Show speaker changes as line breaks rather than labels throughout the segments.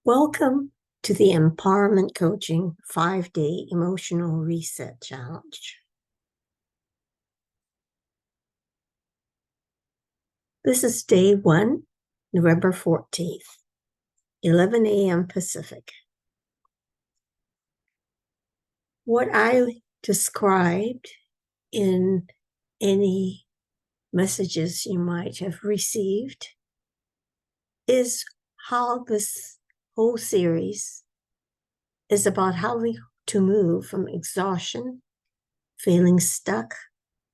Welcome to the Empowerment Coaching 5-Day Emotional Reset Challenge. This is day 1, November 14th, 11 a.m. Pacific. What I described in any messages you might have received is how this whole series is about how to move from exhaustion, feeling stuck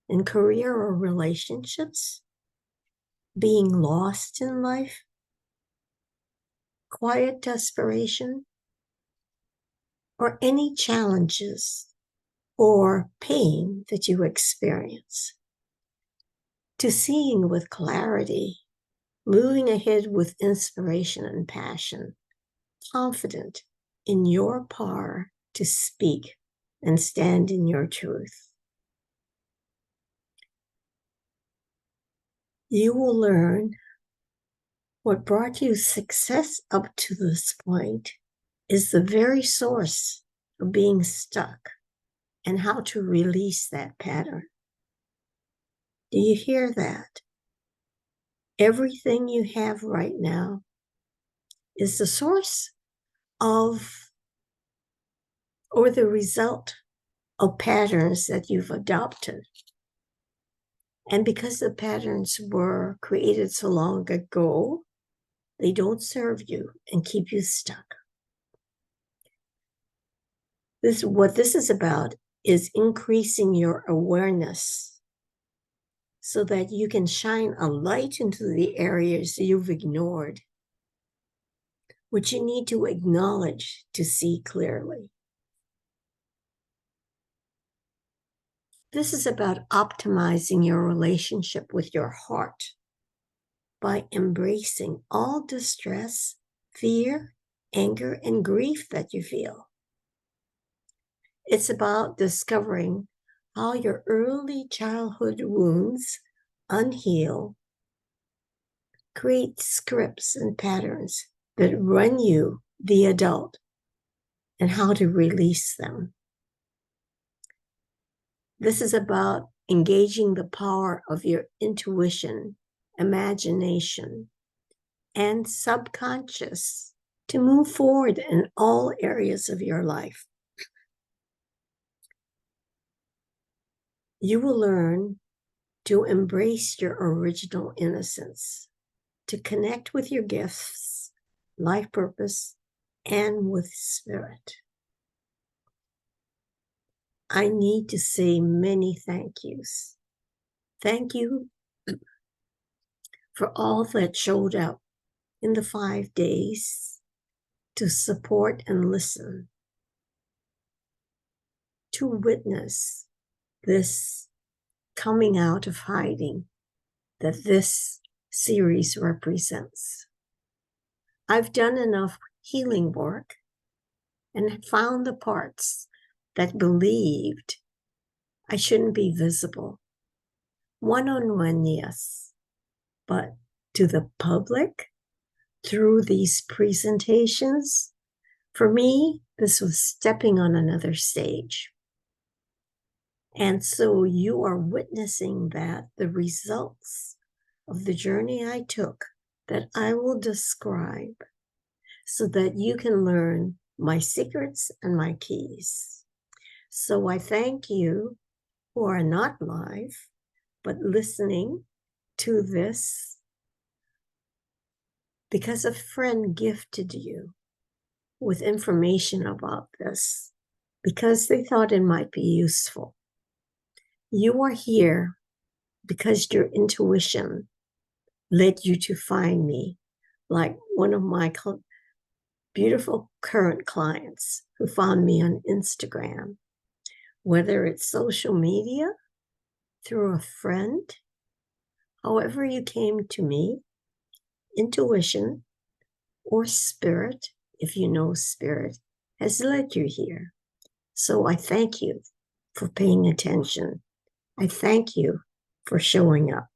in career or relationships, being lost in life, quiet desperation, or any challenges or pain that you experience, to seeing with clarity, moving ahead with inspiration and passion, confident in your power to speak and stand in your truth. You will learn what brought you success up to this point is the very source of being stuck and how to release that pattern. Do you hear that? Everything you have right now is the source of or the result of patterns that you've adopted. And because the patterns were created so long ago, they don't serve you and keep you stuck. What this is about is increasing your awareness so that you can shine a light into the areas you've ignored, which you need to acknowledge to see clearly. This is about optimizing your relationship with your heart by embracing all distress, fear, anger, and grief that you feel. It's about discovering how your early childhood wounds, unhealed, create scripts and patterns that run you, the adult, and how to release them. This is about engaging the power of your intuition, imagination, and subconscious to move forward in all areas of your life. You will learn to embrace your original innocence, to connect with your gifts, life purpose, and with spirit. I need to say many thank yous. Thank you for all that showed up in the 5 days to support and listen, to witness this coming out of hiding that this series represents. I've done enough healing work and found the parts that believed I shouldn't be visible. One-on-one, yes, but to the public through these presentations, for me, this was stepping on another stage. And so you are witnessing that the results of the journey I took that I will describe so that you can learn my secrets and my keys. So I thank you who are not live, but listening to this because a friend gifted you with information about this because they thought it might be useful. You are here because your intuition led you to find me, like one of my beautiful current clients who found me on Instagram, whether it's social media, through a friend, however you came to me, intuition or spirit, if you know spirit, has led you here. So I thank you for paying attention. I thank you for showing up.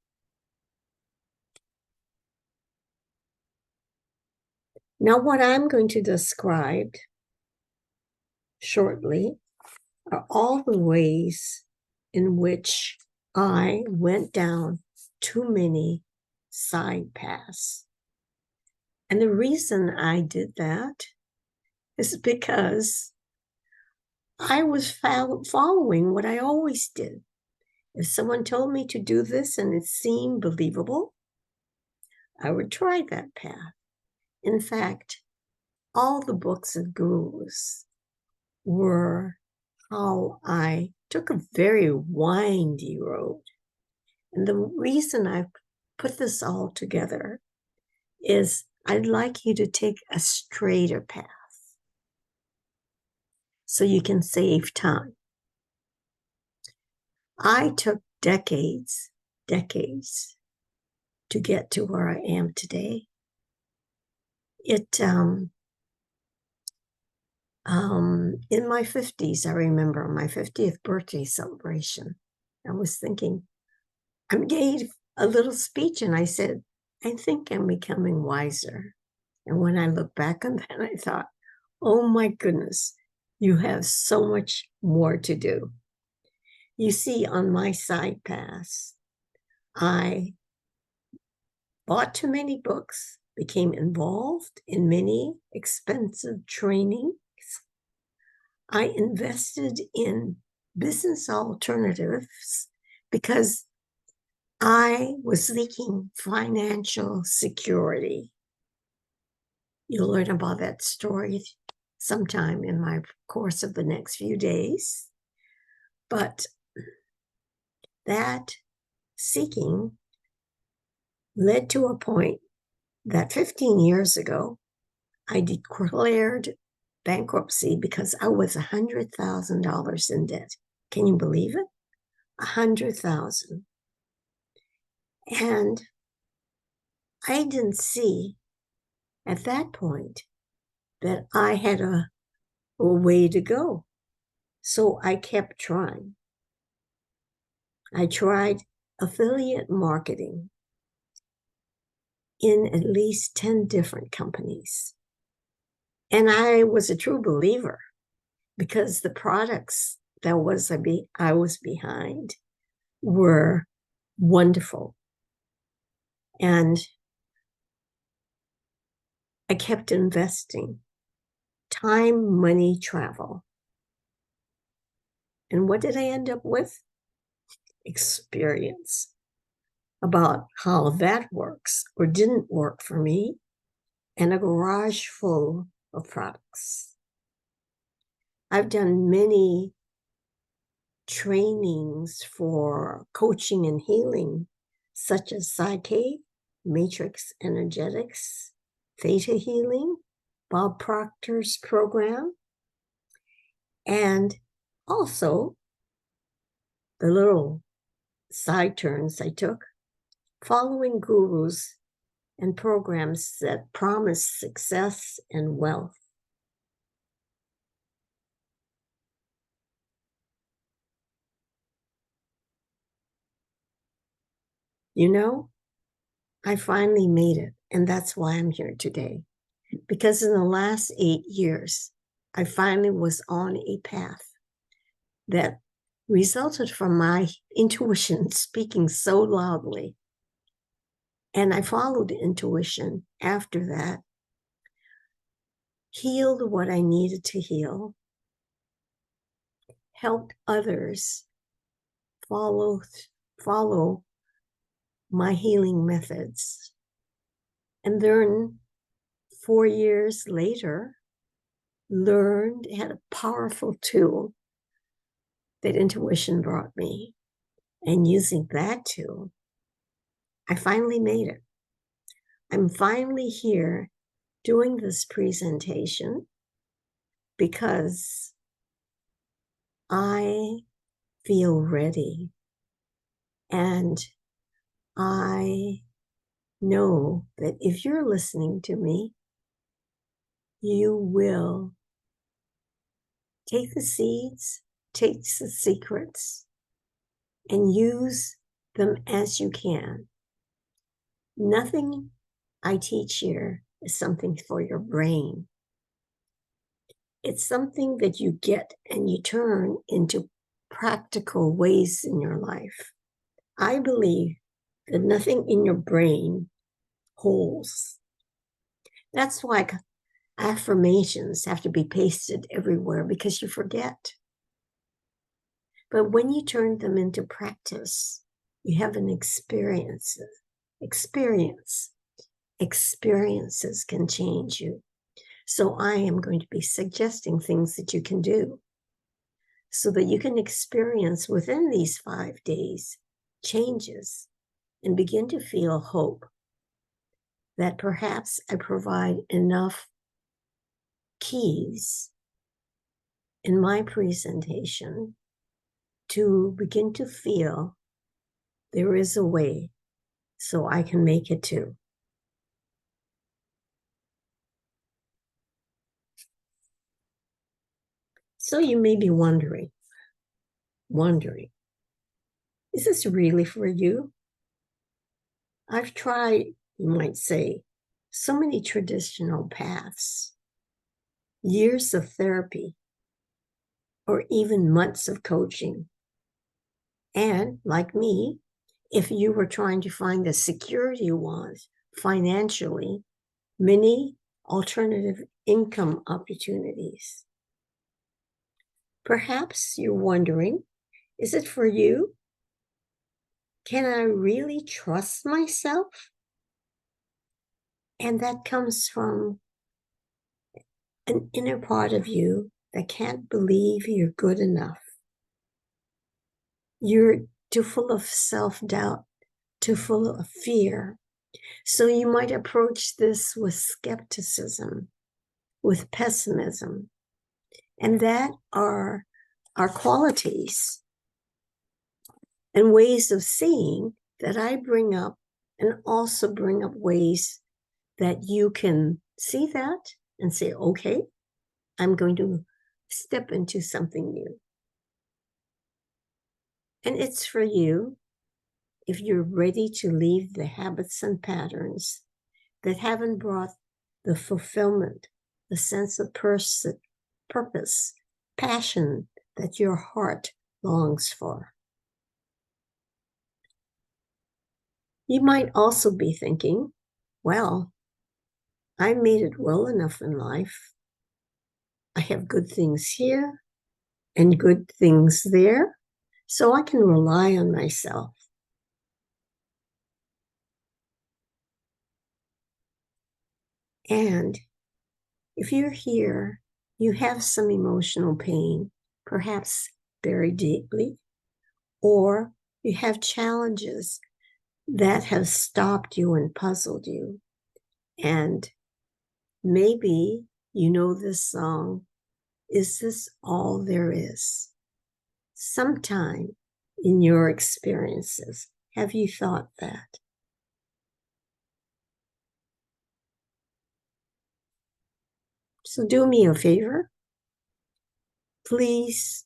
Now, what I'm going to describe shortly are all the ways in which I went down too many side paths. And the reason I did that is because I was following what I always did. If someone told me to do this and it seemed believable, I would try that path. In fact, all the books of gurus were how I took a very windy road. And the reason I put this all together is I'd like you to take a straighter path so you can save time. I took decades to get to where I am today. In my 50s, I remember my 50th birthday celebration. I was thinking, I gave a little speech and I said, I think I'm becoming wiser. And when I look back on that, I thought, oh my goodness, you have so much more to do. You see, on my side paths, I bought too many books, became involved in many expensive trainings. I invested in business alternatives because I was seeking financial security. You'll learn about that story sometime in my course of the next few days. But that seeking led to a point that 15 years ago, I declared bankruptcy because I was $100,000 in debt. Can you believe it? 100,000. And I didn't see at that point that I had a way to go. So I kept trying. I tried affiliate marketing in at least 10 different companies. And I was a true believer because the products that I was behind were wonderful. And I kept investing time, money, travel. And what did I end up with? Experience about how that works or didn't work for me, and a garage full of products. I've done many trainings for coaching and healing, such as Psyche, Matrix Energetics, Theta Healing, Bob Proctor's program, and also the little side turns I took, following gurus and programs that promise success and wealth. You know, I finally made it, and that's why I'm here today. Because in the last 8 years, I finally was on a path that resulted from my intuition speaking so loudly. And I followed intuition after that, healed what I needed to heal, helped others follow my healing methods. And then 4 years later, had a powerful tool that intuition brought me. And using that tool, I finally made it. I'm finally here doing this presentation because I feel ready. And I know that if you're listening to me, you will take the seeds, take the secrets, and use them as you can. Nothing I teach here is something for your brain. It's something that you get and you turn into practical ways in your life. I believe that nothing in your brain holds. That's why affirmations have to be pasted everywhere, because you forget. But when you turn them into practice, you have an experience. Experiences can change you. So I am going to be suggesting things that you can do so that you can experience within these 5 days changes and begin to feel hope that perhaps I provide enough keys in my presentation to begin to feel there is a way so I can make it too. So you may be wondering, is this really for you? I've tried, you might say, so many traditional paths, years of therapy, or even months of coaching. And like me, if you were trying to find the security you want financially, many alternative income opportunities. Perhaps you're wondering, is it for you? Can I really trust myself? And that comes from an inner part of you that can't believe you're good enough. You're too full of self-doubt, too full of fear. So you might approach this with skepticism, with pessimism. And that are our qualities and ways of seeing that I bring up, and also bring up ways that you can see that and say, okay, I'm going to step into something new. And it's for you if you're ready to leave the habits and patterns that haven't brought the fulfillment, the sense of purpose, passion that your heart longs for. You might also be thinking, well, I made it well enough in life. I have good things here and good things there, so I can rely on myself. And if you're here, you have some emotional pain, perhaps very deeply, or you have challenges that have stopped you and puzzled you. And maybe you know this song, Is This All There Is? Sometime in your experiences, have you thought that? So do me a favor. Please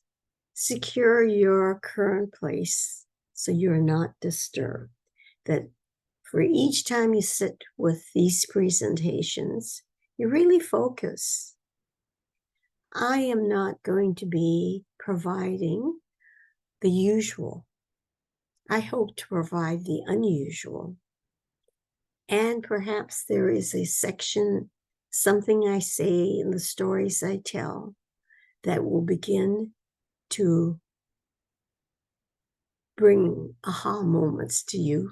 secure your current place so you're not disturbed. That for each time you sit with these presentations, you really focus. I am not going to be providing the usual. I hope to provide the unusual. And perhaps there is a section, something I say in the stories I tell, that will begin to bring aha moments to you,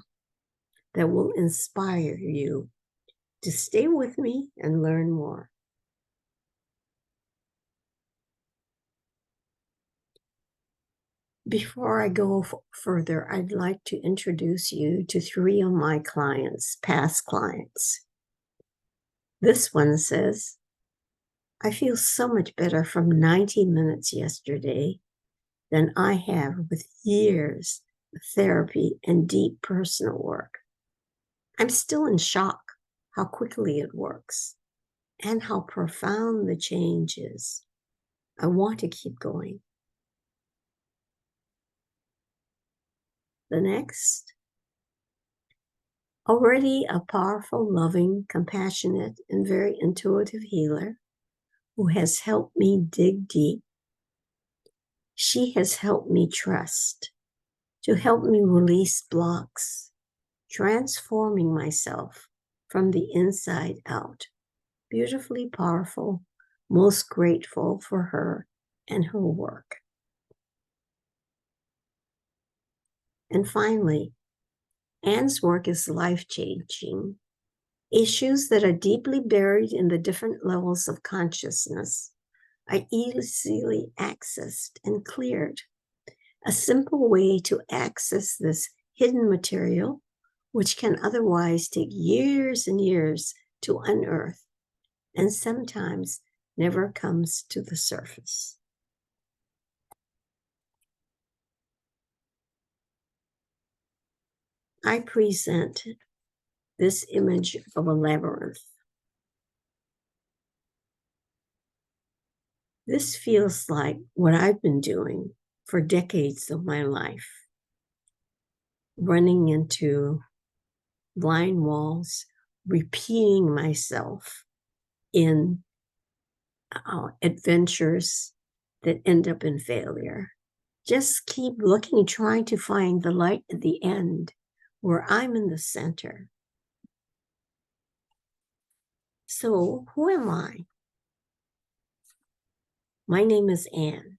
that will inspire you to stay with me and learn more. Before I go further, I'd like to introduce you to 3 of my clients, past clients. This one says, I feel so much better from 90 minutes yesterday than I have with years of therapy and deep personal work. I'm still in shock how quickly it works and how profound the change is. I want to keep going. The next, Already a powerful, loving, compassionate, and very intuitive healer who has helped me dig deep, she has helped me trust, to help me release blocks, transforming myself from the inside out. Beautifully powerful, most grateful for her and her work. And finally, Anne's work is life-changing. Issues that are deeply buried in the different levels of consciousness are easily accessed and cleared. A simple way to access this hidden material, which can otherwise take years and years to unearth, and sometimes never comes to the surface. I present this image of a labyrinth. This feels like what I've been doing for decades of my life, running into blind walls, repeating myself in adventures that end up in failure. Just keep looking, trying to find the light at the end where I'm in the center. So, who am I? My name is Anne.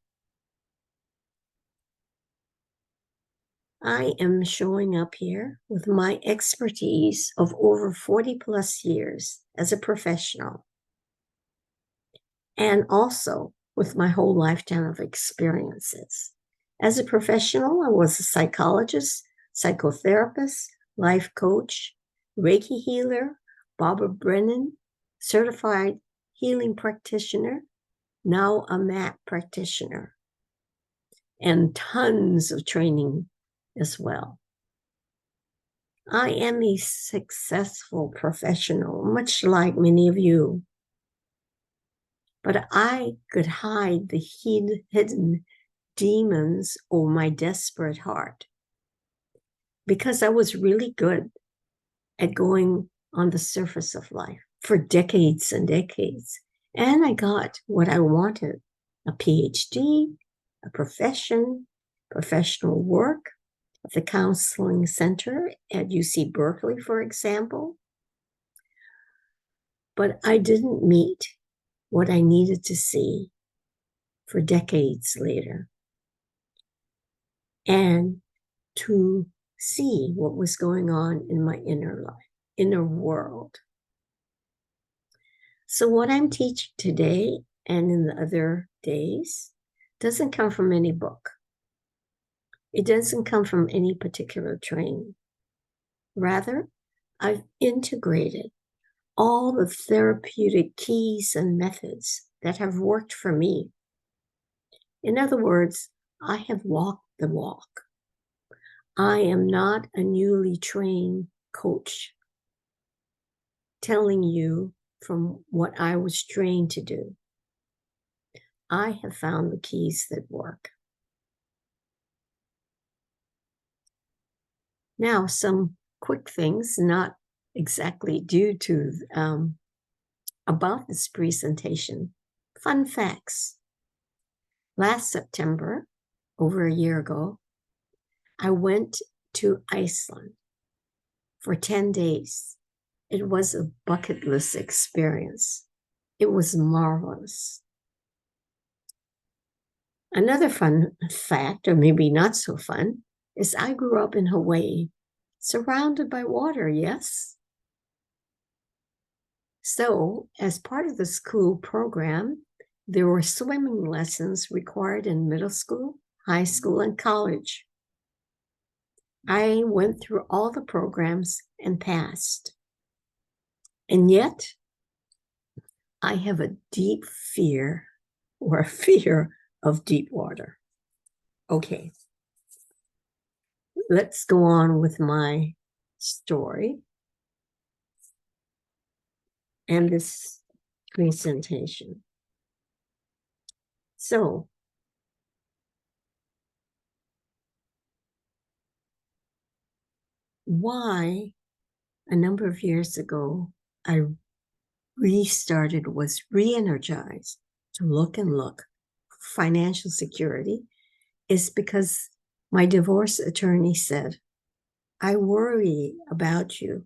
I am showing up here with my expertise of over 40 plus years as a professional, and also with my whole lifetime of experiences. As a professional, I was a psychologist, psychotherapist, life coach, Reiki healer, Barbara Brennan, certified healing practitioner, now a MAP practitioner, and tons of training as well. I am a successful professional, much like many of you, but I could hide the hidden demons of my desperate heart because I was really good at going on the surface of life for decades and decades. And I got what I wanted, a PhD, a profession, professional work at the counseling center at UC Berkeley, for example. But I didn't meet what I needed to see for decades later. And to see what was going on in my inner life, inner world. So what I'm teaching today and in the other days doesn't come from any book. It doesn't come from any particular training. Rather, I've integrated all the therapeutic keys and methods that have worked for me. In other words, I have walked the walk. I am not a newly trained coach telling you from what I was trained to do. I have found the keys that work. Now, some quick things, not exactly due to about this presentation. Fun facts. Last September, over a year ago, I went to Iceland for 10 days. It was a bucket list experience. It was marvelous. Another fun fact, or maybe not so fun, is I grew up in Hawaii, surrounded by water, yes? So, as part of the school program, there were swimming lessons required in middle school, high school, and college. I went through all the programs and passed. And yet, I have a deep fear or a fear of deep water. Okay, let's go on with my story and this presentation. So, why a number of years ago, I was re-energized to look and look for financial security is because my divorce attorney said, I worry about you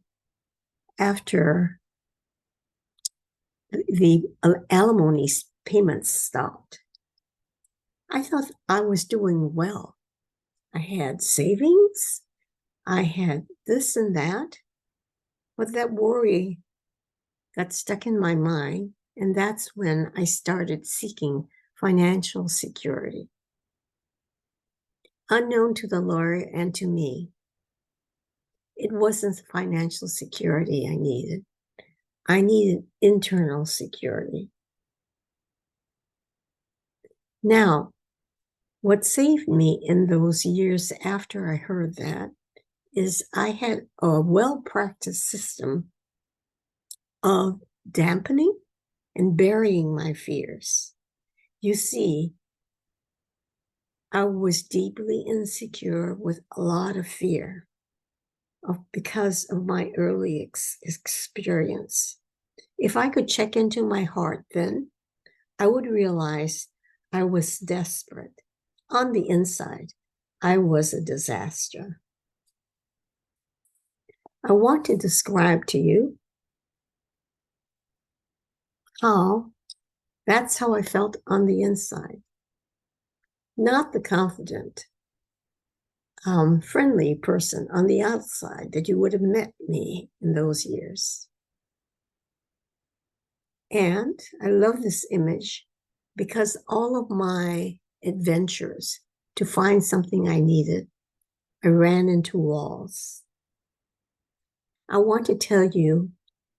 after the alimony payments stopped. I thought I was doing well. I had savings, I had this and that, but that worry got stuck in my mind, and that's when I started seeking financial security. Unknown to the lawyer and to me, it wasn't financial security I needed. I needed internal security. Now, what saved me in those years after I heard that is I had a well-practiced system of dampening and burying my fears. You see, I was deeply insecure with a lot of fear because of my early experience. If I could check into my heart then, I would realize I was desperate. On the inside, I was a disaster. I want to describe to you how that's how I felt on the inside. Not the confident, friendly person on the outside that you would have met me in those years. And I love this image because all of my adventures to find something I needed, I ran into walls. I want to tell you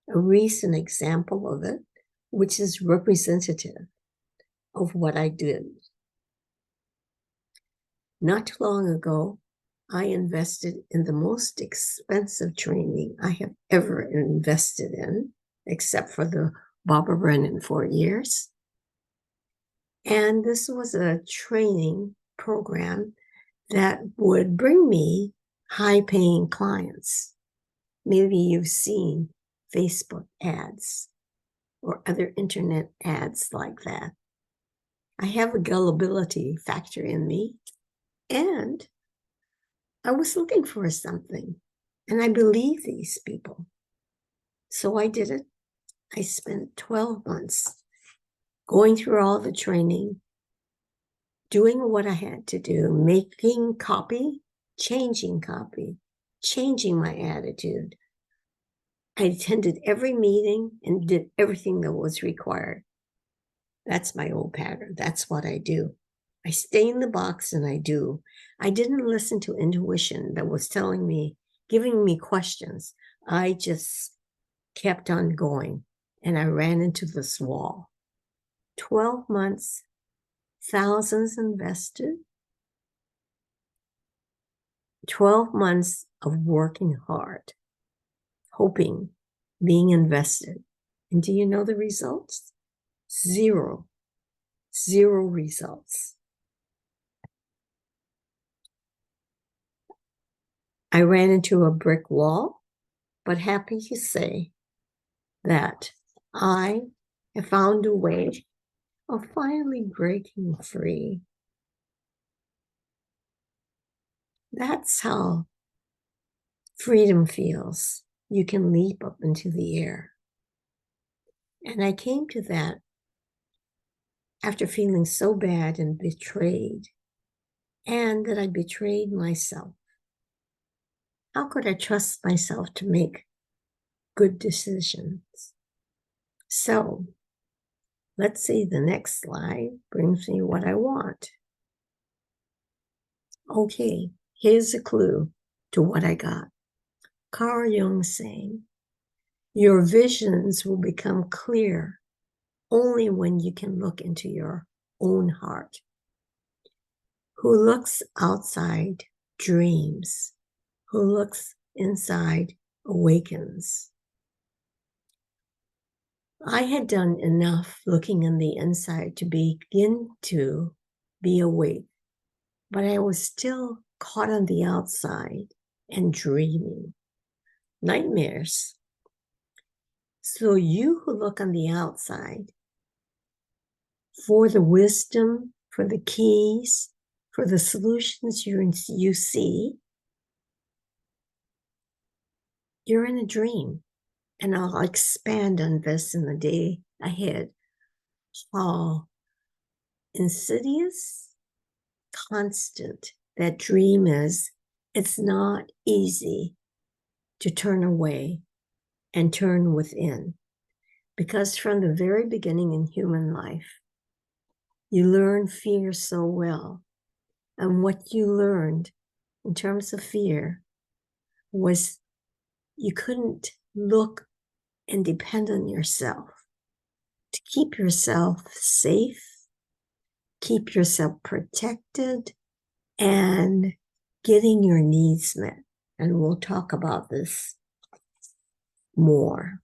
a recent example of it, which is representative of what I did. Not too long ago, I invested in the most expensive training I have ever invested in, except for the Barbara Brennan 4 years. And this was a training program that would bring me high-paying clients. Maybe you've seen Facebook ads or other internet ads like that. I have a gullibility factor in me, and I was looking for something, and I believe these people. So I did it. I spent 12 months going through all the training, doing what I had to do, making copy, changing my attitude. I attended every meeting and did everything that was required. That's my old pattern. That's what I do. I stay in the box and I do. I didn't listen to intuition that was telling me, giving me questions. I just kept on going and I ran into this wall. 12 months, thousands invested, 12 months of working hard, hoping, being invested. And do you know the results? Zero results. I ran into a brick wall, but happy to say that I have found a way of finally breaking free. That's how freedom feels. You can leap up into the air. And I came to that after feeling so bad and betrayed, and that I betrayed myself. How could I trust myself to make good decisions? So let's see, the next slide brings me what I want. Okay, here's a clue to what I got. Carl Jung saying, your visions will become clear only when you can look into your own heart. Who looks outside dreams. Who looks inside awakens. I had done enough looking on the inside to begin to be awake, but I was still caught on the outside and dreaming. nightmares. So you who look on the outside for the wisdom, for the keys, for the solutions you see, you're in a dream. And I'll expand on this in the day ahead. How insidious, constant that dream is. It's not easy to turn away and turn within. Because from the very beginning in human life, you learn fear so well. And what you learned in terms of fear was you couldn't look and depend on yourself to keep yourself safe, keep yourself protected, and getting your needs met. And we'll talk about this more.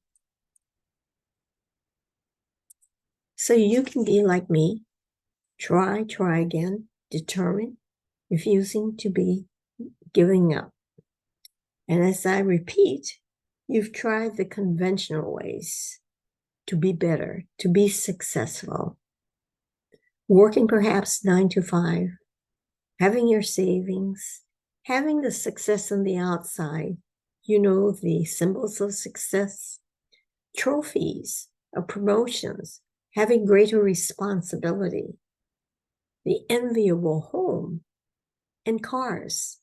So you can be like me, try again, determined, refusing to be giving up. And as I repeat, you've tried the conventional ways to be better, to be successful, working perhaps 9 to 5, having your savings, having the success on the outside, you know, the symbols of success, trophies of promotions, having greater responsibility, the enviable home and cars.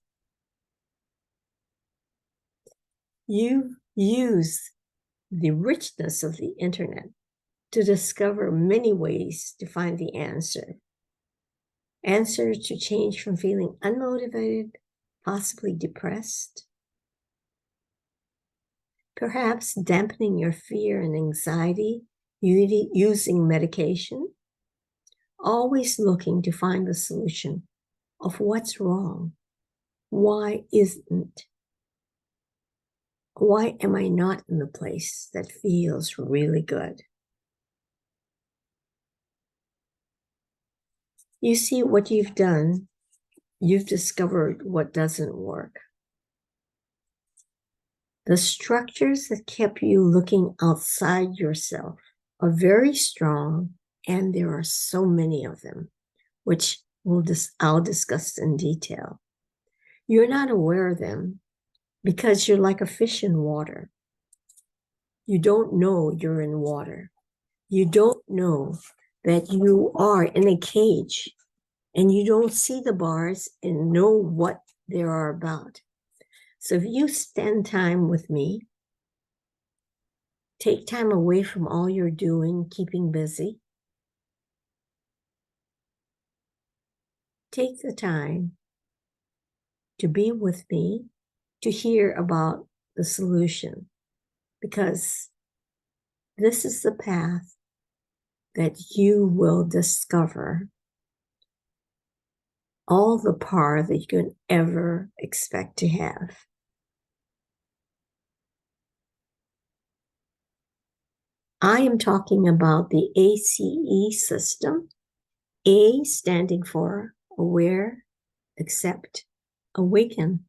You use the richness of the internet to discover many ways to find the answer. Answer to change from feeling unmotivated, possibly depressed, perhaps dampening your fear and anxiety using medication, always looking to find the solution of what's wrong. Why am I not in the place that feels really good? You see what you've done, you've discovered what doesn't work. The structures that kept you looking outside yourself are very strong, and there are so many of them, which I'll discuss in detail. You're not aware of them because you're like a fish in water. You don't know you're in water. You don't know that you are in a cage, and you don't see the bars and know what they are about. So if you spend time with me, take time away from all you're doing, keeping busy, take the time to be with me, to hear about the solution, because this is the path that you will discover all the power that you can ever expect to have. I am talking about the A.C.E system, A standing for Aware, Accept, Awaken,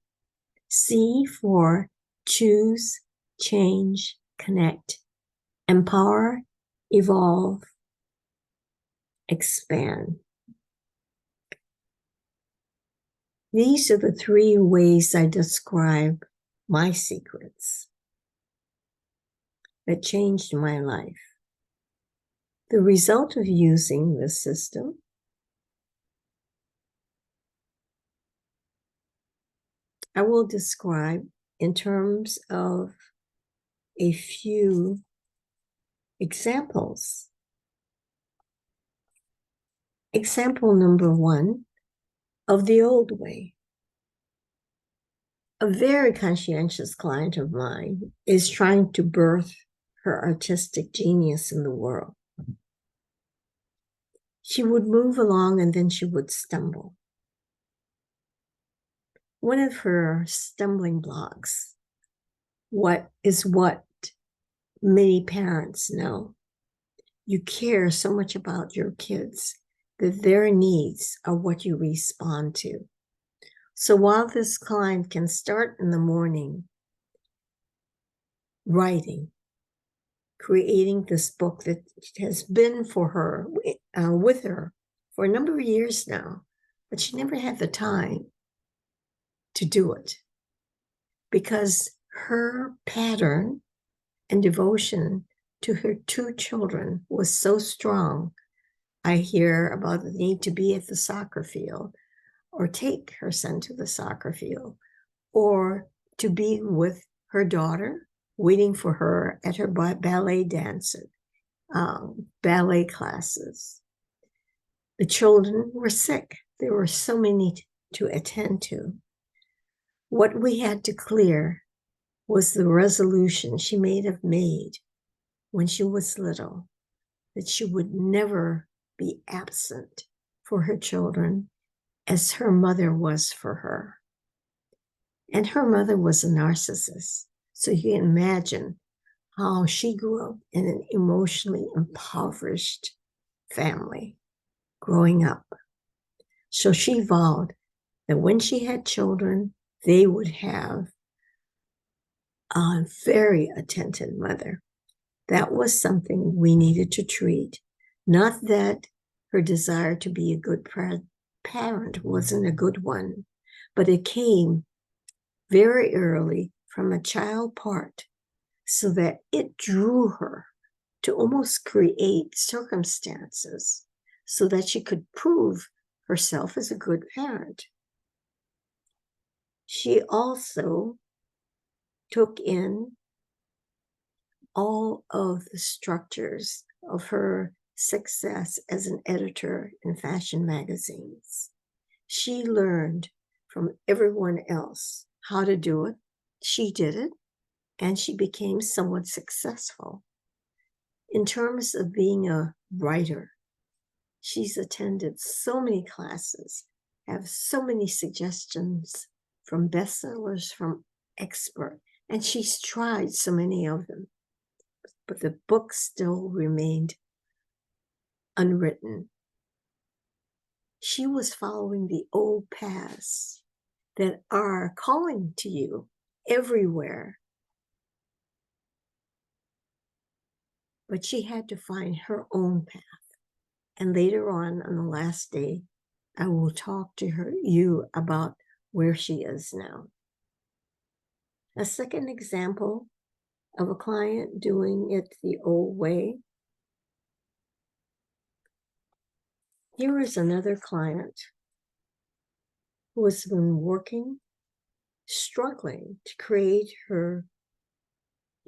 C for Choose, Change, Connect, Empower, Evolve, Expand. These are the 3 ways I describe my secrets that changed my life. The result of using this system I will describe in terms of a few examples. Example number 1 of the old way. A very conscientious client of mine is trying to birth her artistic genius in the world. She would move along and then she would stumble. One of her stumbling blocks, what many parents know, you care so much about your kids that their needs are what you respond to. So while this client can start in the morning writing, creating this book that has been for her, with her for a number of years now, but she never had the time to do it because her pattern and devotion to her two children was so strong. I hear about the need to be at the soccer field or take her son to the soccer field or to be with her daughter, waiting for her at her ballet dances, ballet classes. The children were sick. There were so many to attend to. What we had to clear was the resolution she may have made when she was little, that she would never be absent for her children as her mother was for her. And her mother was a narcissist. So you can imagine how she grew up in an emotionally impoverished family growing up. So she vowed that when she had children, they would have a very attentive mother. That was something we needed to treat. Not that her desire to be a good parent wasn't a good one, but it came very early from a child part so that it drew her to almost create circumstances so that she could prove herself as a good parent. She also took in all of the structures of her success as an editor in fashion magazines. She learned from everyone else how to do it. She did it, and she became somewhat successful. In terms of being a writer, she's attended so many classes, have so many suggestions from bestsellers, from experts, and she's tried so many of them. But the book still remained unwritten. She was following the old paths that are calling to you everywhere. But she had to find her own path. And later on the last day, I will talk to you about where she is now. A second example of a client doing it the old way. Here is another client who has been working, struggling to create her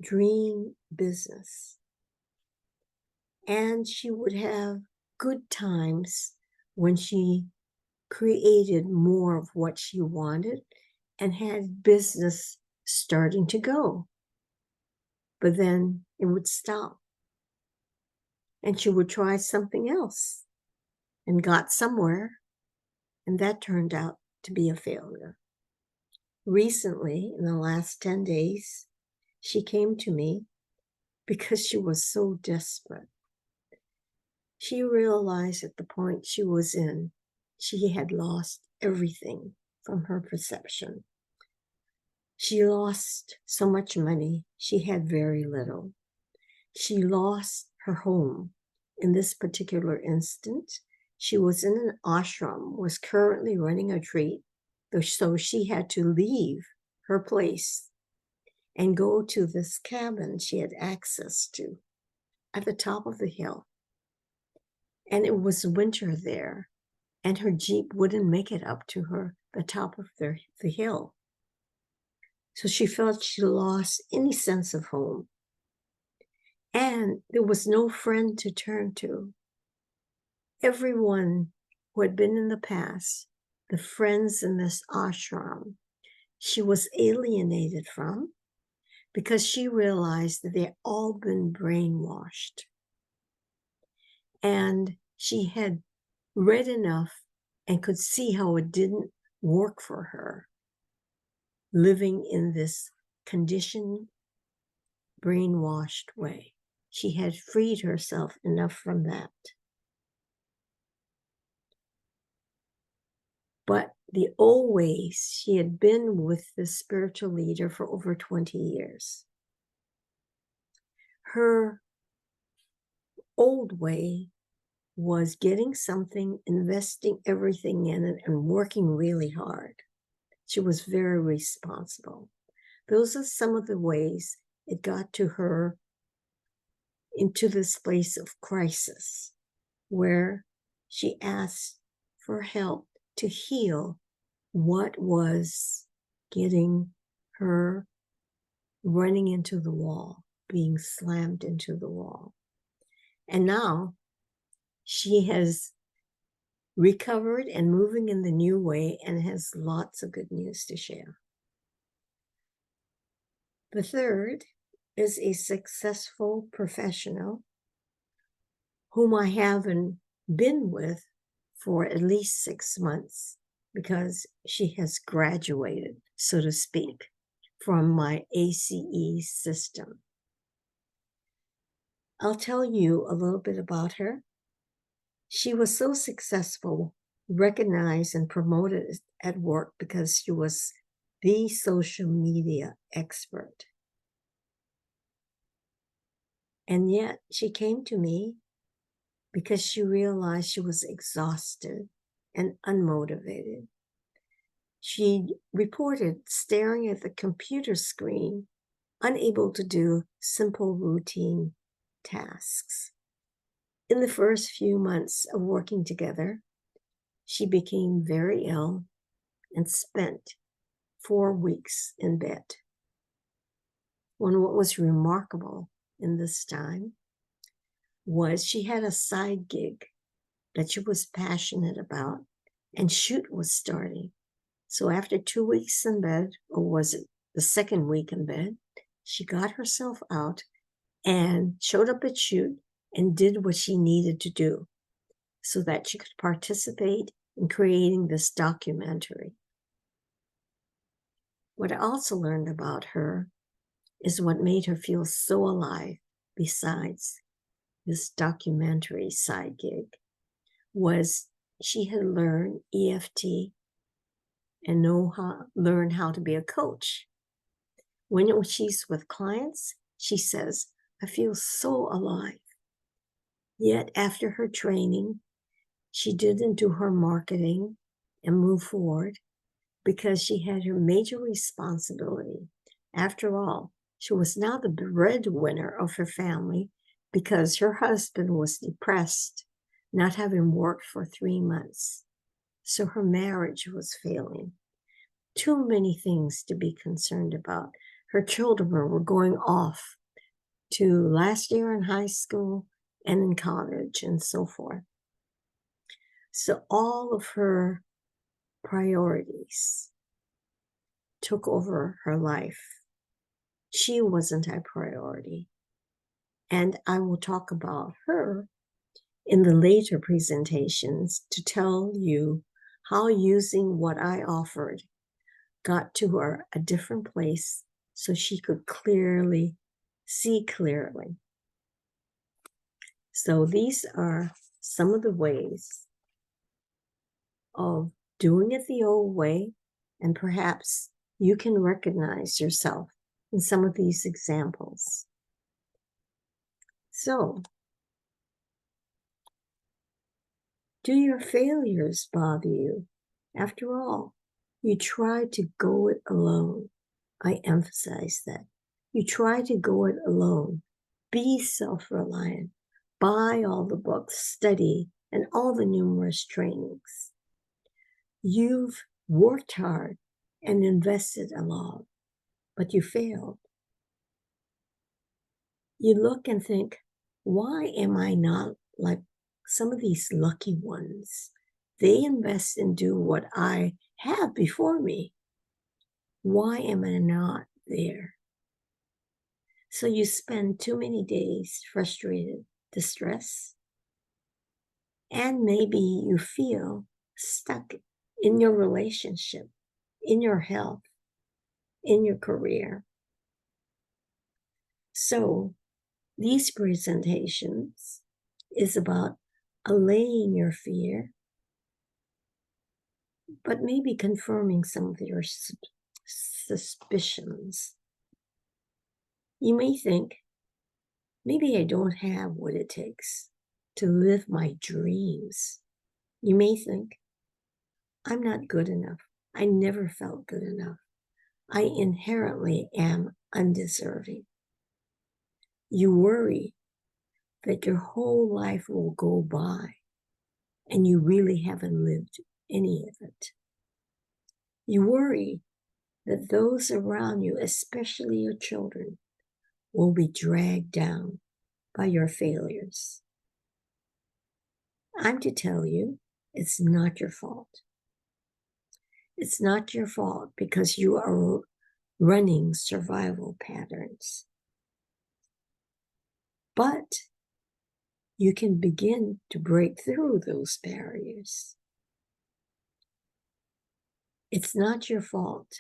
dream business. And she would have good times when she created more of what she wanted and had business starting to go. But then it would stop. And she would try something else and got somewhere, and that turned out to be a failure. Recently, in the last 10 days, she came to me because she was so desperate. She realized at the point she was in, she had lost everything from her perception. She lost so much money, she had very little. She lost her home. In this particular instance, she was in an ashram, was currently running a retreat, so she had to leave her place and go to this cabin she had access to at the top of the hill. And it was winter there, and her Jeep wouldn't make it up to the top of the hill. So she felt she lost any sense of home. And there was no friend to turn to. Everyone who had been in the past, the friends in this ashram, she was alienated from because she realized that they'd all been brainwashed. And she had read enough and could see how it didn't work for her, living in this conditioned, brainwashed way. She had freed herself enough from that. But the old ways, she had been with this spiritual leader for over 20 years. Her old way was getting something, investing everything in it, and working really hard. She was very responsible. Those are some of the ways it got to her into this place of crisis, where she asked for help to heal what was getting her running into the wall, being slammed into the wall. And now she has recovered and moving in the new way and has lots of good news to share. The third is a successful professional whom I haven't been with for at least 6 months because she has graduated, so to speak, from my A.C.E. system. I'll tell you a little bit about her. She was so successful, recognized and promoted at work because she was the social media expert. And yet she came to me because she realized she was exhausted and unmotivated. She reported staring at the computer screen, unable to do simple routine tasks. In the first few months of working together, she became very ill and spent 4 weeks in bed. What was remarkable in this time was she had a side gig that she was passionate about, and shoot was starting. So after 2 weeks in bed, or was it the second week in bed, she got herself out and showed up at shoot and did what she needed to do so that she could participate in creating this documentary. What I also learned about her is what made her feel so alive, besides this documentary side gig, was she had learned EFT and learned how to be a coach. When she's with clients, she says, I feel so alive. Yet after her training, she didn't do her marketing and move forward because she had her major responsibility. After all, she was now the breadwinner of her family because her husband was depressed, not having worked for 3 months. So her marriage was failing. Too many things to be concerned about. Her children were going off to last year in high school and in college and so forth. So all of her priorities took over her life. She wasn't a priority. And I will talk about her in the later presentations to tell you how using what I offered got to her a different place so she could see clearly. So these are some of the ways of doing it the old way, and perhaps you can recognize yourself in some of these examples. So, do your failures bother you? After all, you try to go it alone. I emphasize that. You try to go it alone. Be self-reliant. Buy all the books, study, and all the numerous trainings. You've worked hard and invested a lot, but you failed. You look and think, why am I not like some of these lucky ones? They invest and do what I have before me. Why am I not there? So you spend too many days frustrated, distressed, and maybe you feel stuck in your relationship, in your health, in your career. So these presentations is about allaying your fear, but maybe confirming some of your suspicions. You may think, Maybe I don't have what it takes to live my dreams. You may think, I'm not good enough. I never felt good enough. I inherently am undeserving. You worry that your whole life will go by and you really haven't lived any of it. You worry that those around you, especially your children, will be dragged down by your failures. I'm to tell you, it's not your fault. It's not your fault because you are running survival patterns. But you can begin to break through those barriers. It's not your fault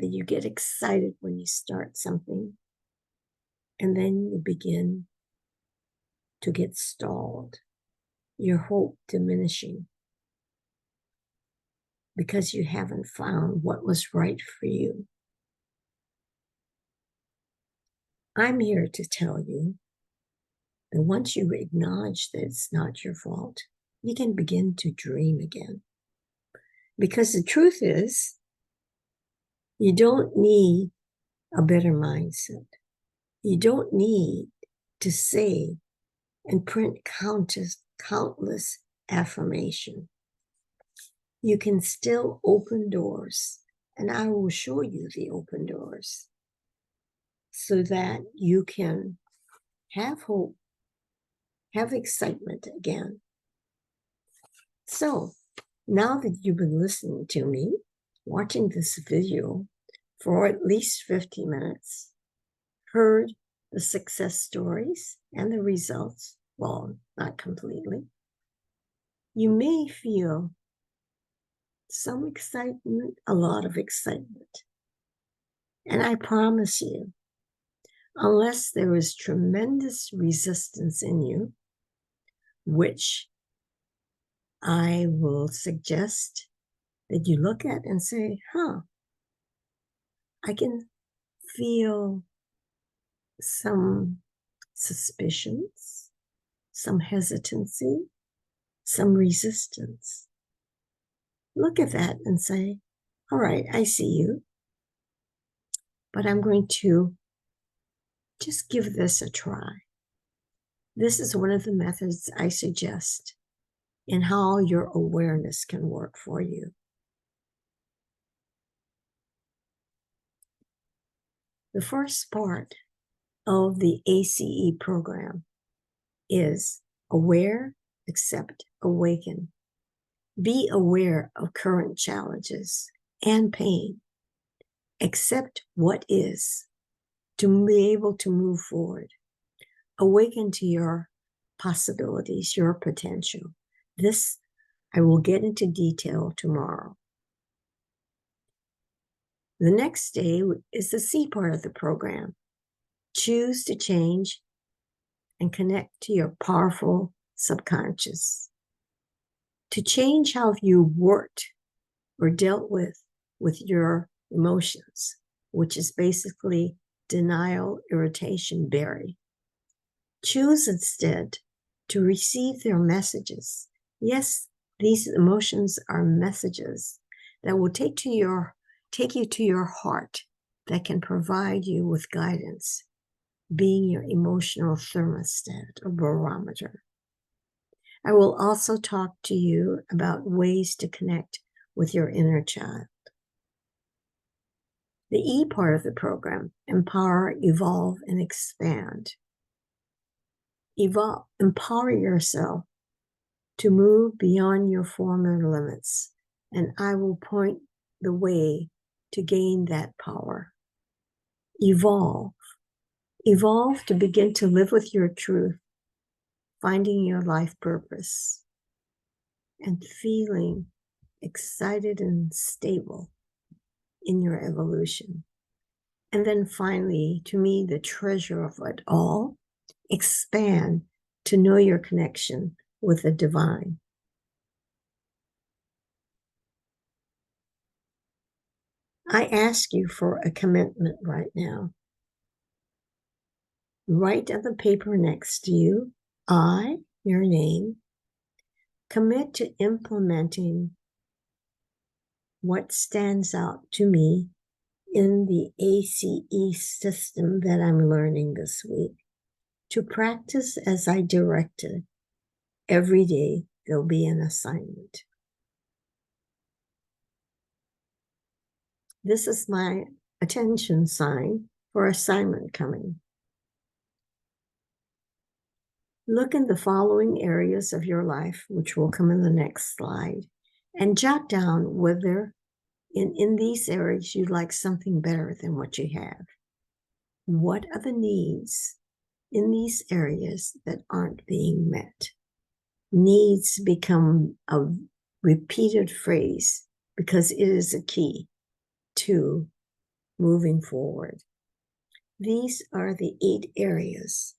that you get excited when you start something and then you begin to get stalled, your hope diminishing because you haven't found what was right for you. I'm here to tell you that once you acknowledge that it's not your fault, you can begin to dream again. Because the truth is, you don't need a better mindset. You don't need to say and print countless affirmation. You can still open doors, and I will show you the open doors so that you can have hope, have excitement again. So now that you've been listening to me, watching this video for at least 50 minutes, heard the success stories and the results, well, not completely, you may feel some excitement, a lot of excitement. And I promise you, unless there is tremendous resistance in you, which I will suggest that you look at and say, I can feel some suspicions, some hesitancy, some resistance. Look at that and say, all right, I see you, but I'm going to just give this a try. This is one of the methods I suggest in how your awareness can work for you. The first part of the A.C.E. program is aware, accept, awaken. Be aware of current challenges and pain. Accept what is to be able to move forward. Awaken to your possibilities, your potential. This I will get into detail tomorrow. The next day is the C part of the program. Choose to change and connect to your powerful subconscious. To change how you worked or dealt with your emotions, which is basically denial, irritation, bury. Choose instead to receive their messages. Yes, these emotions are messages that will take you to your heart, that can provide you with guidance, being your emotional thermostat or barometer. I will also talk to you about ways to connect with your inner child. The E part of the program, empower, evolve, and expand. Empower yourself to move beyond your former limits, and I will point the way to gain that power. Evolve to begin to live with your truth, finding your life purpose, and feeling excited and stable in your evolution. And then finally, to me, the treasure of it all, expand to know your connection with the divine. I ask you for a commitment right now. Write on the paper next to you, I, your name, commit to implementing what stands out to me in the A.C.E. system that I'm learning this week, to practice as I directed. Every day there'll be an assignment. This is my attention sign for assignment coming. Look in the following areas of your life, which will come in the next slide, and jot down whether in these areas you'd like something better than what you have. What are the needs in these areas that aren't being met? Needs become a repeated phrase because it is a key to moving forward. These are the 8 areas.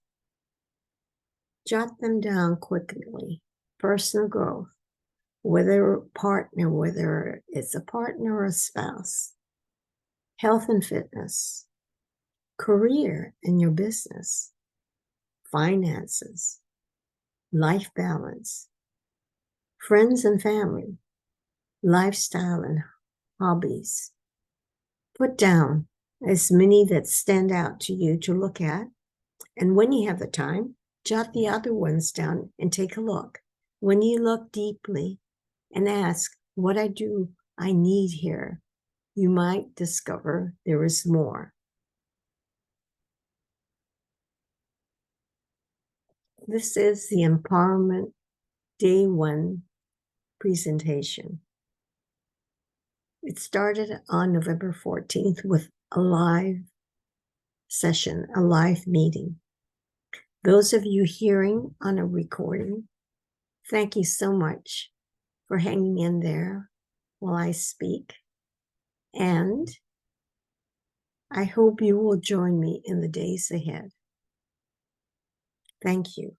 Jot them down quickly. Personal growth, whether it's a partner or a spouse. Health and fitness. Career and your business. Finances. Life balance. Friends and family. Lifestyle and hobbies. Put down as many that stand out to you to look at, and when you have the time, jot the other ones down and take a look. When you look deeply and ask, what I need here, you might discover there is more. This is the Empowerment Day 1 presentation. It started on November 14th with a live session, a live meeting. Those of you hearing on a recording, thank you so much for hanging in there while I speak. And I hope you will join me in the days ahead. Thank you.